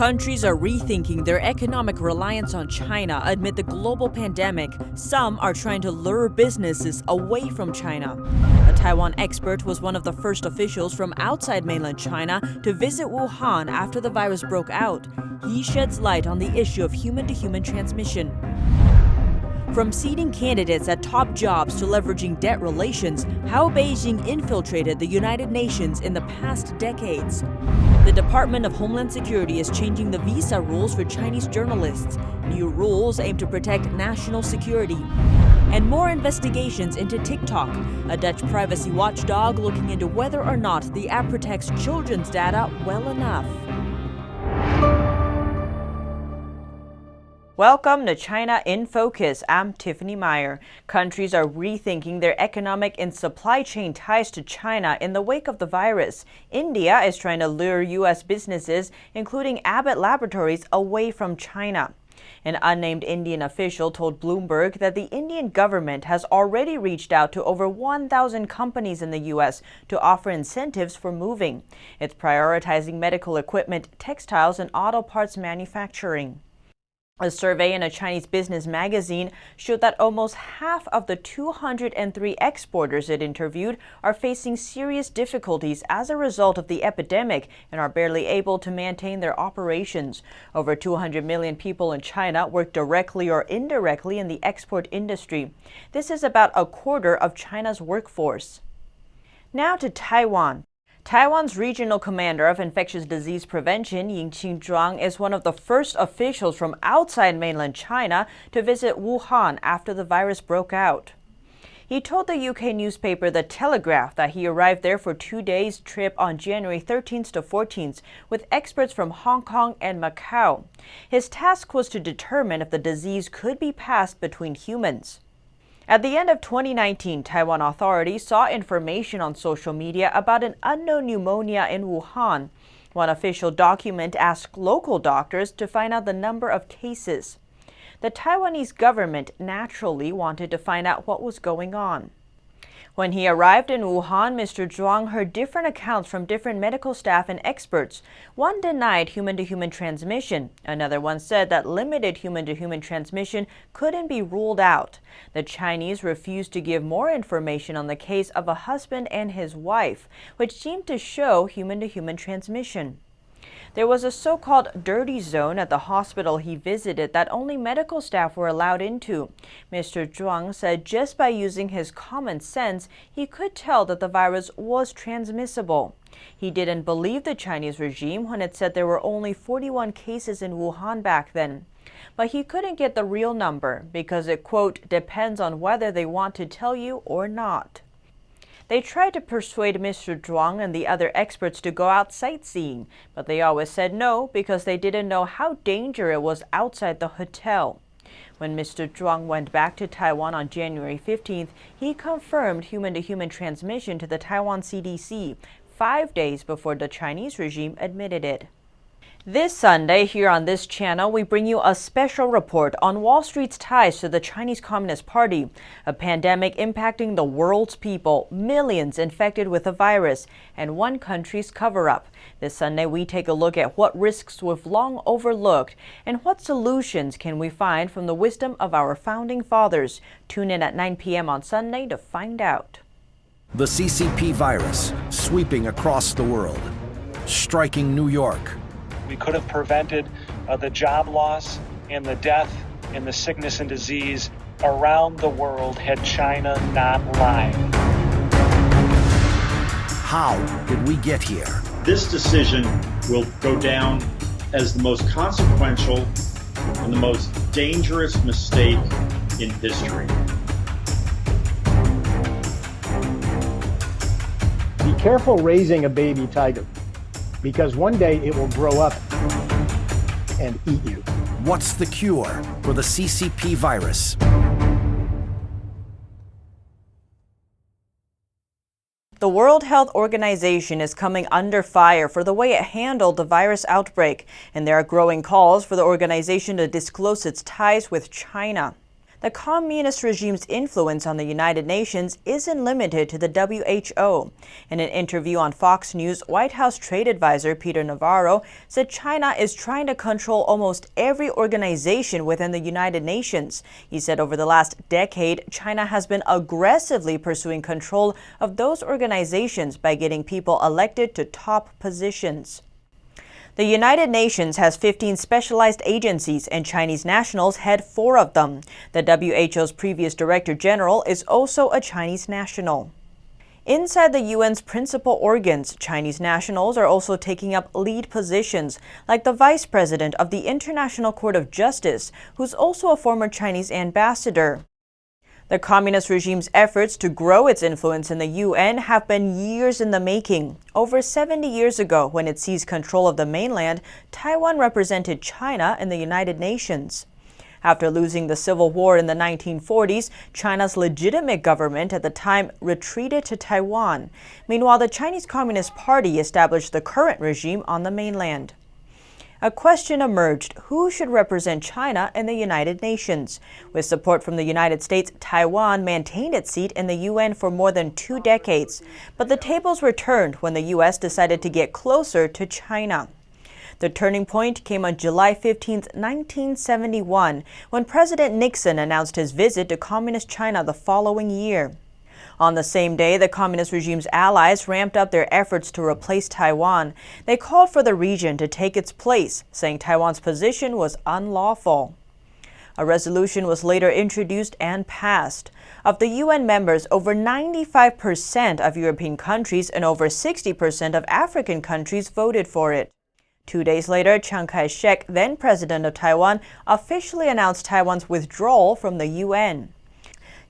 Countries are rethinking their economic reliance on China amid the global pandemic. Some are trying to lure businesses away from China. A Taiwan expert was one of the first officials from outside mainland China to visit Wuhan after the virus broke out. He sheds light on the issue of human-to-human transmission. From seating candidates at top jobs to leveraging debt relations, how Beijing infiltrated the United Nations in the past decades. The Department of Homeland Security is changing the visa rules for Chinese journalists. New rules aim to protect national security. And more investigations into TikTok, a Dutch privacy watchdog looking into whether or not the app protects children's data well enough. Welcome to China in Focus. I'm Tiffany Meyer. Countries are rethinking their economic and supply chain ties to China in the wake of the virus. India is trying to lure U.S. businesses, including Abbott Laboratories, away from China. An unnamed Indian official told Bloomberg that the Indian government has already reached out to over 1,000 companies in the U.S. to offer incentives for moving. It's prioritizing medical equipment, textiles, and auto parts manufacturing. A survey in a Chinese business magazine showed that almost half of the 203 exporters it interviewed are facing serious difficulties as a result of the epidemic and are barely able to maintain their operations. Over 200 million people in China work directly or indirectly in the export industry. This is about a quarter of China's workforce. Now to Taiwan. Taiwan's regional commander of infectious disease prevention, Ying-Qin Zhuang, is one of the first officials from outside mainland China to visit Wuhan after the virus broke out. He told the UK newspaper The Telegraph that he arrived there for 2 days trip on January 13th to 14th with experts from Hong Kong and Macau. His task was to determine if the disease could be passed between humans. At the end of 2019, Taiwan authorities saw information on social media about an unknown pneumonia in Wuhan. One official document asked local doctors to find out the number of cases. The Taiwanese government naturally wanted to find out what was going on. When he arrived in Wuhan, Mr. Zhuang heard different accounts from different medical staff and experts. One denied human-to-human transmission. Another one said that limited human-to-human transmission couldn't be ruled out. The Chinese refused to give more information on the case of a husband and his wife, which seemed to show human-to-human transmission. There was a so-called dirty zone at the hospital he visited that only medical staff were allowed into. Mr. Zhuang said just by using his common sense, he could tell that the virus was transmissible. He didn't believe the Chinese regime when it said there were only 41 cases in Wuhan back then. But he couldn't get the real number because it, quote, depends on whether they want to tell you or not. They tried to persuade Mr. Zhuang and the other experts to go out sightseeing, but they always said no because they didn't know how dangerous it was outside the hotel. When Mr. Zhuang went back to Taiwan on January 15th, he confirmed human-to-human transmission to the Taiwan CDC 5 days before the Chinese regime admitted it. This Sunday, here on this channel, we bring you a special report on Wall Street's ties to the Chinese Communist Party, a pandemic impacting the world's people, millions infected with the virus, and one country's cover-up. This Sunday, we take a look at what risks we've long overlooked and what solutions can we find from the wisdom of our founding fathers. Tune in at 9 p.m. on Sunday to find out. The CCP virus sweeping across the world, striking New York. We could have prevented the job loss and the death and the sickness and disease around the world had China not lied. How did we get here? This decision will go down as the most consequential and the most dangerous mistake in history. Be careful raising a baby tiger, because one day it will grow up and eat you. What's the cure for the CCP virus? The World Health Organization is coming under fire for the way it handled the virus outbreak, and there are growing calls for the organization to disclose its ties with China. The communist regime's influence on the United Nations isn't limited to the WHO. In an interview on Fox News, White House trade advisor Peter Navarro said China is trying to control almost every organization within the United Nations. He said over the last decade, China has been aggressively pursuing control of those organizations by getting people elected to top positions. The United Nations has 15 specialized agencies, and Chinese nationals head 4 of them. The WHO's previous Director General is also a Chinese national. Inside the UN's principal organs, Chinese nationals are also taking up lead positions, like the Vice President of the International Court of Justice, who's also a former Chinese ambassador. The communist regime's efforts to grow its influence in the UN have been years in the making. Over 70 years ago, when it seized control of the mainland, Taiwan represented China in the United Nations. After losing the Civil War in the 1940s, China's legitimate government at the time retreated to Taiwan. Meanwhile, the Chinese Communist Party established the current regime on the mainland. A question emerged: who should represent China in the United Nations? With support from the United States, Taiwan maintained its seat in the UN for more than 2 decades. But the tables were turned when the U.S. decided to get closer to China. The turning point came on July 15, 1971, when President Nixon announced his visit to Communist China the following year. On the same day, the communist regime's allies ramped up their efforts to replace Taiwan. They called for the region to take its place, saying Taiwan's position was unlawful. A resolution was later introduced and passed. Of the UN members, over 95% of European countries and over 60% of African countries voted for it. 2 days later, Chiang Kai-shek, then president of Taiwan, officially announced Taiwan's withdrawal from the UN.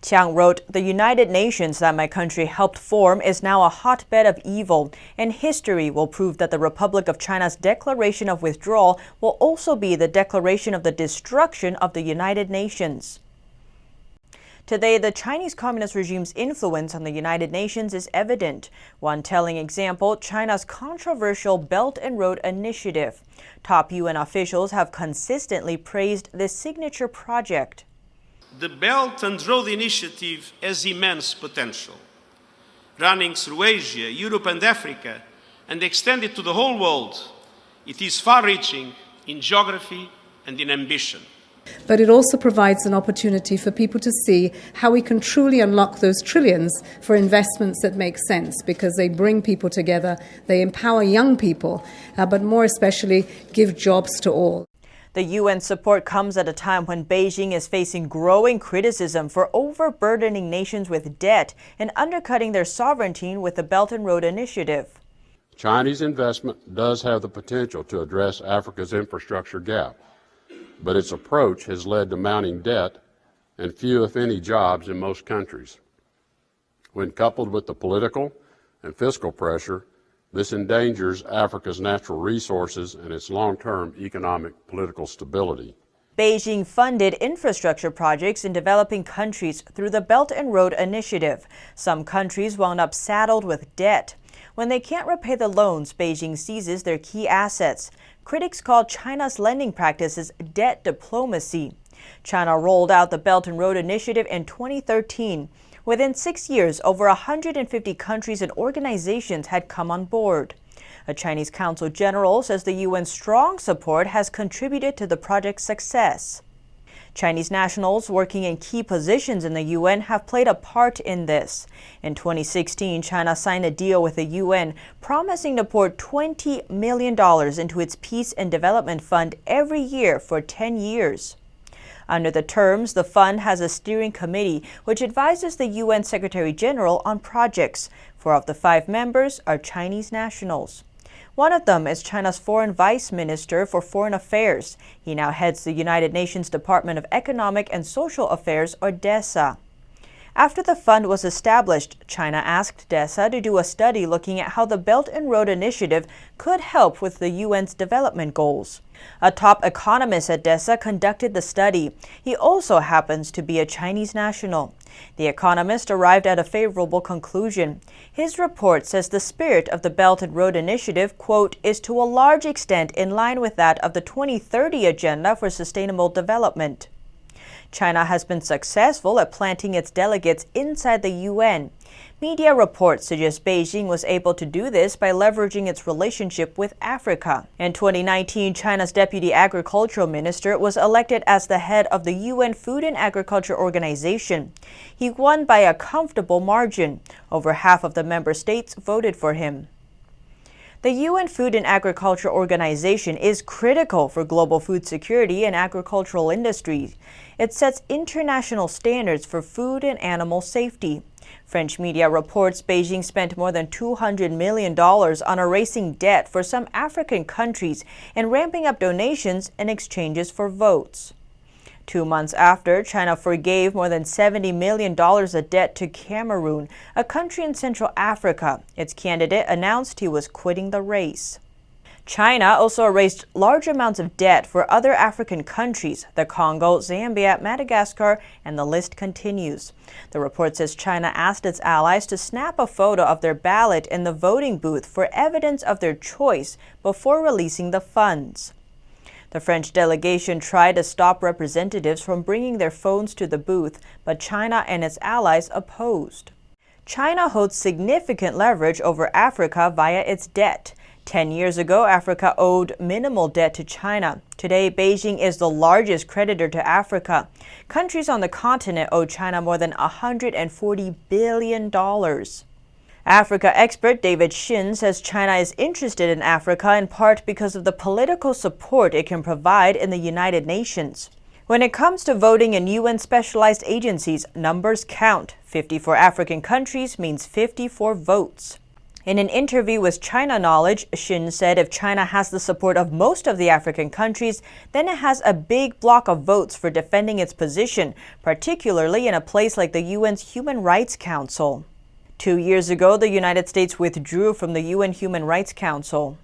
Chiang wrote, "The United Nations that my country helped form is now a hotbed of evil, and history will prove that the Republic of China's declaration of withdrawal will also be the declaration of the destruction of the United Nations." Today, the Chinese Communist regime's influence on the United Nations is evident. One telling example, China's controversial Belt and Road Initiative. Top UN officials have consistently praised this signature project. The Belt and Road Initiative has immense potential. Running through Asia, Europe and Africa, and extended to the whole world, it is far-reaching in geography and in ambition. But it also provides an opportunity for people to see how we can truly unlock those trillions for investments that make sense, because they bring people together, they empower young people, but more especially give jobs to all. The UN support comes at a time when Beijing is facing growing criticism for overburdening nations with debt and undercutting their sovereignty with the Belt and Road Initiative. Chinese investment does have the potential to address Africa's infrastructure gap, but its approach has led to mounting debt and few, if any, jobs in most countries. When coupled with the political and fiscal pressure, this endangers Africa's natural resources and its long-term economic political stability. Beijing funded infrastructure projects in developing countries through the Belt and Road Initiative. Some countries wound up saddled with debt. When they can't repay the loans, Beijing seizes their key assets. Critics call China's lending practices debt diplomacy. China rolled out the Belt and Road Initiative in 2013. Within 6 years, over 150 countries and organizations had come on board. A Chinese consul general says the UN's strong support has contributed to the project's success. Chinese nationals working in key positions in the UN have played a part in this. In 2016, China signed a deal with the UN promising to pour $20 million into its Peace and Development Fund every year for 10 years. Under the terms, the fund has a steering committee which advises the UN Secretary General on projects. 4 of the 5 members are Chinese nationals. One of them is China's Foreign Vice Minister for Foreign Affairs. He now heads the United Nations Department of Economic and Social Affairs, or DESA. After the fund was established, China asked DESA to do a study looking at how the Belt and Road Initiative could help with the UN's development goals. A top economist at DESA conducted the study. He also happens to be a Chinese national. The economist arrived at a favorable conclusion. His report says the spirit of the Belt and Road Initiative, quote, is to a large extent in line with that of the 2030 Agenda for Sustainable Development. China has been successful at planting its delegates inside the UN. Media reports suggest Beijing was able to do this by leveraging its relationship with Africa. In 2019, China's deputy agricultural minister was elected as the head of the UN Food and Agriculture Organization. He won by a comfortable margin. Over half of the member states voted for him. The UN Food and Agriculture Organization is critical for global food security and agricultural industries. It sets international standards for food and animal safety. French media reports Beijing spent more than $200 million on erasing debt for some African countries and ramping up donations in exchanges for votes. 2 months after, China forgave more than $70 million of debt to Cameroon, a country in Central Africa. Its candidate announced he was quitting the race. China also erased large amounts of debt for other African countries, the Congo, Zambia, Madagascar, and the list continues. The report says China asked its allies to snap a photo of their ballot in the voting booth for evidence of their choice before releasing the funds. The French delegation tried to stop representatives from bringing their phones to the booth, but China and its allies opposed. China holds significant leverage over Africa via its debt. 10 years ago, Africa owed minimal debt to China. Today, Beijing is the largest creditor to Africa. Countries on the continent owe China more than $140 billion. Africa expert David Shin says China is interested in Africa in part because of the political support it can provide in the United Nations. When it comes to voting in UN specialized agencies, numbers count. 54 African countries means 54 votes. In an interview with China Knowledge, Shin said if China has the support of most of the African countries, then it has a big block of votes for defending its position, particularly in a place like the UN's Human Rights Council. 2 years ago, the United States withdrew from the UN Human Rights Council.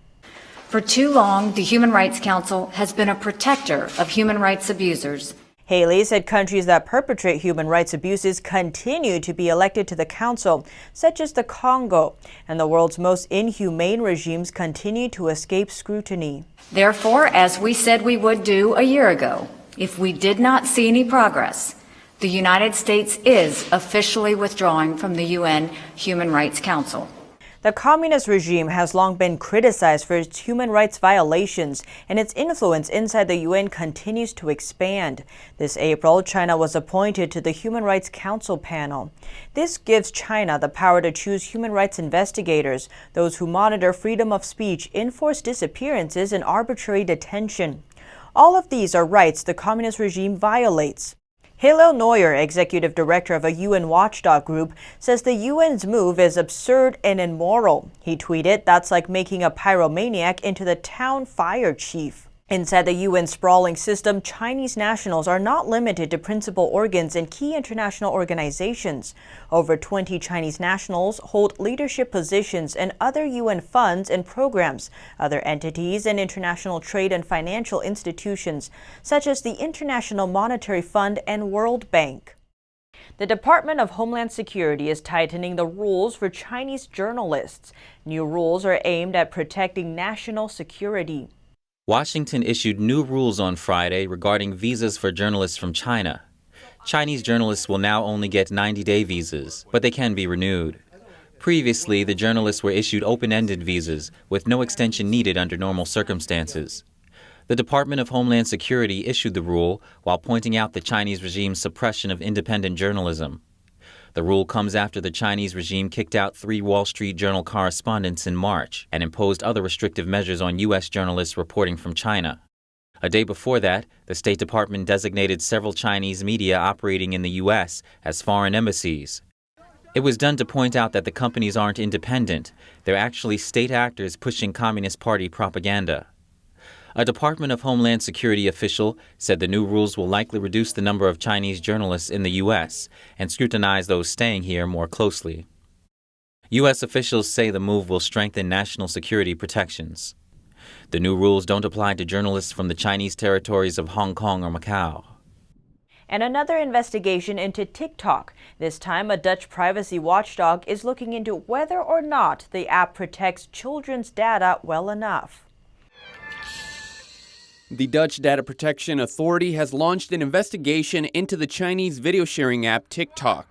For too long, the Human Rights Council has been a protector of human rights abusers. Haley said countries that perpetrate human rights abuses continue to be elected to the council, such as the Congo, and the world's most inhumane regimes continue to escape scrutiny. Therefore, as we said we would do a year ago, if we did not see any progress, the United States is officially withdrawing from the UN Human Rights Council. The communist regime has long been criticized for its human rights violations, and its influence inside the UN continues to expand. This April, China was appointed to the Human Rights Council panel. This gives China the power to choose human rights investigators, those who monitor freedom of speech, enforce disappearances, and arbitrary detention. All of these are rights the communist regime violates. Hillel Neuer, executive director of a UN watchdog group, says the UN's move is absurd and immoral. He tweeted, "That's like making a pyromaniac into the town fire chief." Inside the UN sprawling system, Chinese nationals are not limited to principal organs in key international organizations. Over 20 Chinese nationals hold leadership positions in other UN funds and programs, other entities, and international trade and financial institutions, such as the International Monetary Fund and World Bank. The Department of Homeland Security is tightening the rules for Chinese journalists. New rules are aimed at protecting national security. Washington issued new rules on Friday regarding visas for journalists from China. Chinese journalists will now only get 90-day visas, but they can be renewed. Previously, the journalists were issued open-ended visas with no extension needed under normal circumstances. The Department of Homeland Security issued the rule while pointing out the Chinese regime's suppression of independent journalism. The rule comes after the Chinese regime kicked out 3 Wall Street Journal correspondents in March and imposed other restrictive measures on U.S. journalists reporting from China. A day before that, the State Department designated several Chinese media operating in the U.S. as foreign embassies. It was done to point out that the companies aren't independent. They're actually state actors pushing Communist Party propaganda. A Department of Homeland Security official said the new rules will likely reduce the number of Chinese journalists in the U.S. and scrutinize those staying here more closely. U.S. officials say the move will strengthen national security protections. The new rules don't apply to journalists from the Chinese territories of Hong Kong or Macau. And another investigation into TikTok. This time, a Dutch privacy watchdog is looking into whether or not the app protects children's data well enough. The Dutch Data Protection Authority has launched an investigation into the Chinese video sharing app TikTok.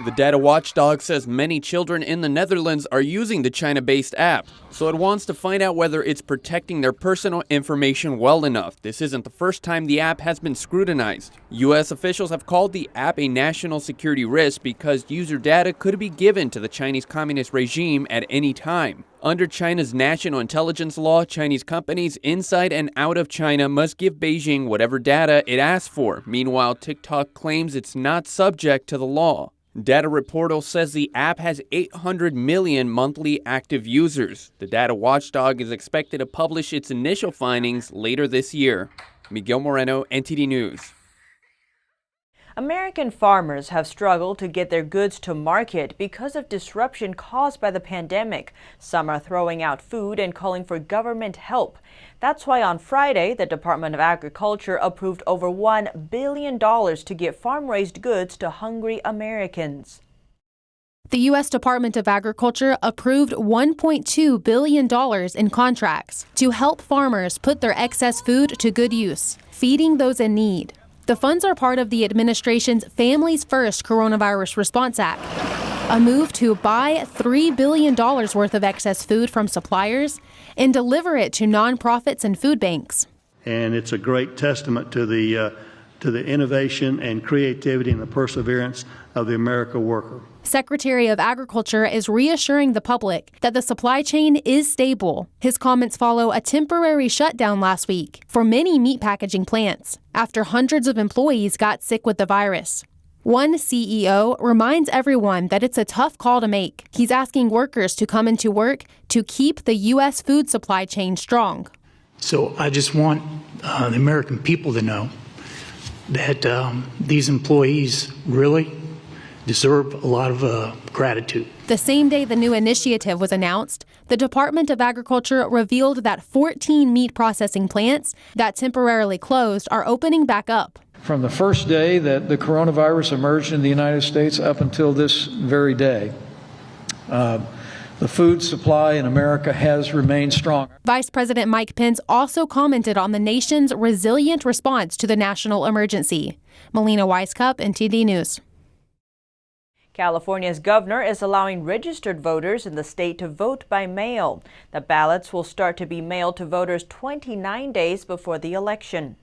The data watchdog says many children in the Netherlands are using the China-based app, so it wants to find out whether it's protecting their personal information well enough. This isn't the first time the app has been scrutinized. U.S. officials have called the app a national security risk because user data could be given to the Chinese Communist regime at any time. Under China's national intelligence law, Chinese companies inside and out of China must give Beijing whatever data it asks for. Meanwhile, TikTok claims it's not subject to the law. Data Reportal says the app has 800 million monthly active users. The data watchdog is expected to publish its initial findings later this year. Miguel Moreno, NTD News. American farmers have struggled to get their goods to market because of disruption caused by the pandemic. Some are throwing out food and calling for government help. That's why on Friday, the Department of Agriculture approved over $1 billion to get farm-raised goods to hungry Americans. The U.S. Department of Agriculture approved $1.2 billion in contracts to help farmers put their excess food to good use, feeding those in need. The funds are part of the administration's Families First Coronavirus Response Act, a move to buy $3 billion worth of excess food from suppliers and deliver it to nonprofits and food banks. And it's a great testament to the innovation and creativity and the perseverance of the American worker. Secretary of Agriculture is reassuring the public that the supply chain is stable. His comments follow a temporary shutdown last week for many meat packaging plants after hundreds of employees got sick with the virus. One CEO reminds everyone that it's a tough call to make. He's asking workers to come into work to keep the U.S. food supply chain strong. So I just want the American people to know that these employees really deserve a lot of gratitude. The same day the new initiative was announced, the Department of Agriculture revealed that 14 meat processing plants that temporarily closed are opening back up. From the first day that the coronavirus emerged in the United States up until this very day, the food supply in America has remained strong. Vice President Mike Pence also commented on the nation's resilient response to the national emergency. Melina Weiskup, NTD News. California's governor is allowing registered voters in the state to vote by mail. The ballots will start to be mailed to voters 29 days before the election.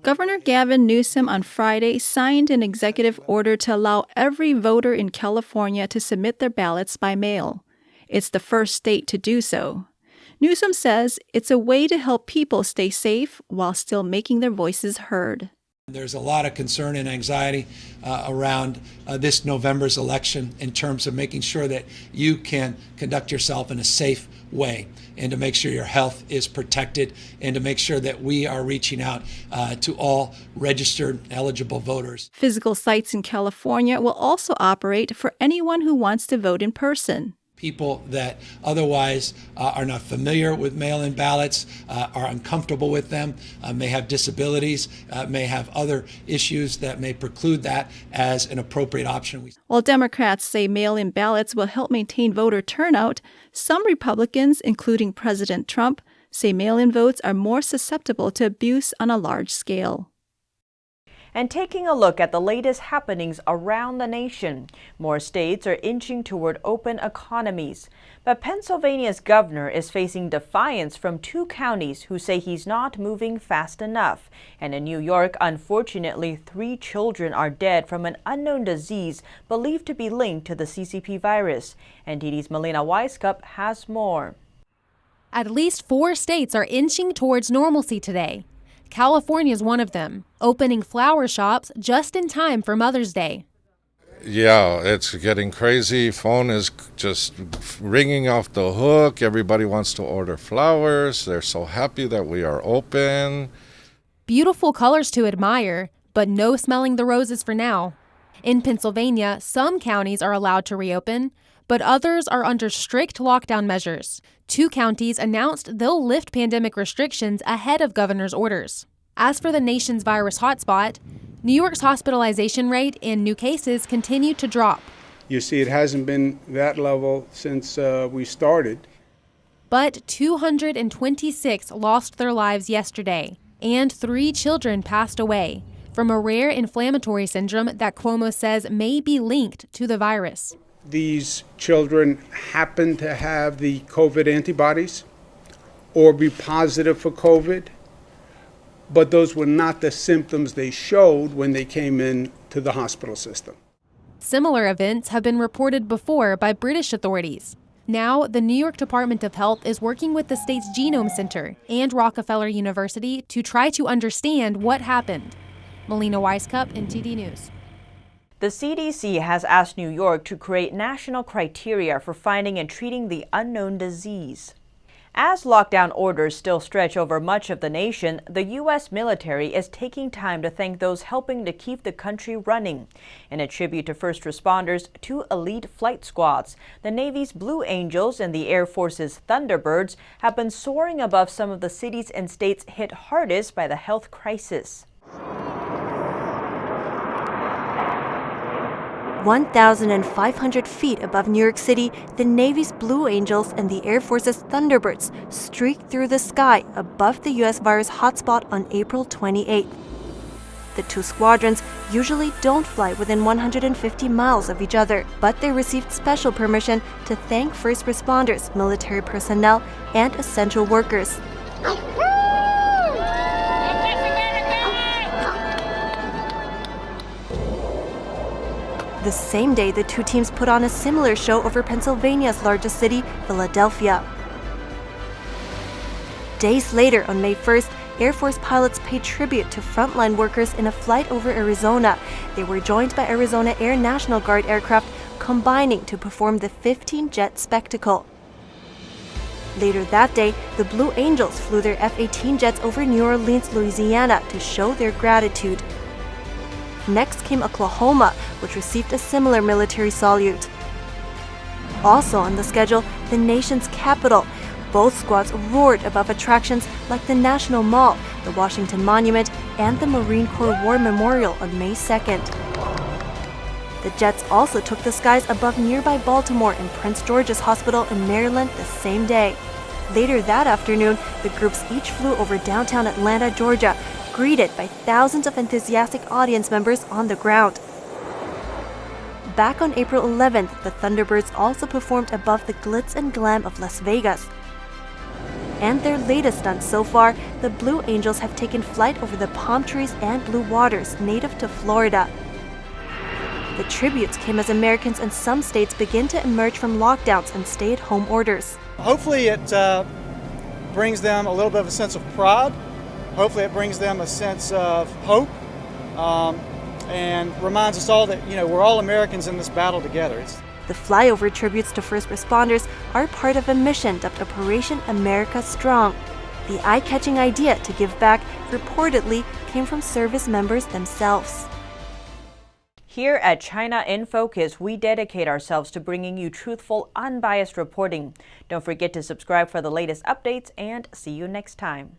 Governor Gavin Newsom on Friday signed an executive order to allow every voter in California to submit their ballots by mail. It's the first state to do so. Newsom says it's a way to help people stay safe while still making their voices heard. There's a lot of concern and anxiety around this November's election in terms of making sure that you can conduct yourself in a safe way and to make sure your health is protected and to make sure that we are reaching out to all registered eligible voters. Physical sites in California will also operate for anyone who wants to vote in person. People that otherwise are not familiar with mail-in ballots, are uncomfortable with them, may have disabilities, may have other issues that may preclude that as an appropriate option. While Democrats say mail-in ballots will help maintain voter turnout, some Republicans, including President Trump, say mail-in votes are more susceptible to abuse on a large scale. And taking a look at the latest happenings around the nation, more states are inching toward open economies. But Pennsylvania's governor is facing defiance from 2 counties who say he's not moving fast enough. And in New York, unfortunately, 3 children are dead from an unknown disease believed to be linked to the CCP virus. NTD's Melina Weiskup has more. At least 4 states are inching towards normalcy today. California is one of them, opening flower shops just in time for Mother's Day. Yeah, it's getting crazy. Phone is just ringing off the hook. Everybody wants to order flowers. They're so happy that we are open. Beautiful colors to admire, but no smelling the roses for now. In Pennsylvania, some counties are allowed to reopen, but others are under strict lockdown measures. 2 counties announced they'll lift pandemic restrictions ahead of governor's orders. As for the nation's virus hotspot, New York's hospitalization rate and new cases continue to drop. You see, it hasn't been that level since we started. But 226 lost their lives yesterday, and 3 children passed away from a rare inflammatory syndrome that Cuomo says may be linked to the virus. These children happen to have the COVID antibodies or be positive for COVID, but those were not the symptoms they showed when they came in to the hospital system. Similar events have been reported before by British authorities. Now, the New York Department of Health is working with the state's Genome Center and Rockefeller University to try to understand what happened. Melina Weiskup, NTD News. The CDC has asked New York to create national criteria for finding and treating the unknown disease. As lockdown orders still stretch over much of the nation, the U.S. military is taking time to thank those helping to keep the country running. In a tribute to first responders, 2 elite flight squads, the Navy's Blue Angels and the Air Force's Thunderbirds, have been soaring above some of the cities and states hit hardest by the health crisis. 1,500 feet above New York City, the Navy's Blue Angels and the Air Force's Thunderbirds streaked through the sky above the U.S. virus hotspot on April 28th. The 2 squadrons usually don't fly within 150 miles of each other, but they received special permission to thank first responders, military personnel, and essential workers. The same day, the 2 teams put on a similar show over Pennsylvania's largest city, Philadelphia. Days later, on May 1st, Air Force pilots paid tribute to frontline workers in a flight over Arizona. They were joined by Arizona Air National Guard aircraft, combining to perform the 15-jet spectacle. Later that day, the Blue Angels flew their F-18 jets over New Orleans, Louisiana to show their gratitude. Next came Oklahoma, which received a similar military salute. Also on the schedule, the nation's capital. Both squads roared above attractions like the National Mall, the Washington Monument, and the Marine Corps War Memorial on May 2nd. The jets also took the skies above nearby Baltimore and Prince George's Hospital in Maryland the same day. Later that afternoon, the groups each flew over downtown Atlanta, Georgia, greeted by thousands of enthusiastic audience members on the ground. Back on April 11th, the Thunderbirds also performed above the glitz and glam of Las Vegas. And their latest stunt so far, the Blue Angels have taken flight over the palm trees and blue waters native to Florida. The tributes came as Americans in some states begin to emerge from lockdowns and stay-at-home orders. Hopefully it brings them a little bit of a sense of pride. Hopefully it brings them a sense of hope and reminds us all that, we're all Americans in this battle together. The flyover tributes to first responders are part of a mission dubbed Operation America Strong. The eye-catching idea to give back reportedly came from service members themselves. Here at China in Focus, we dedicate ourselves to bringing you truthful, unbiased reporting. Don't forget to subscribe for the latest updates and see you next time.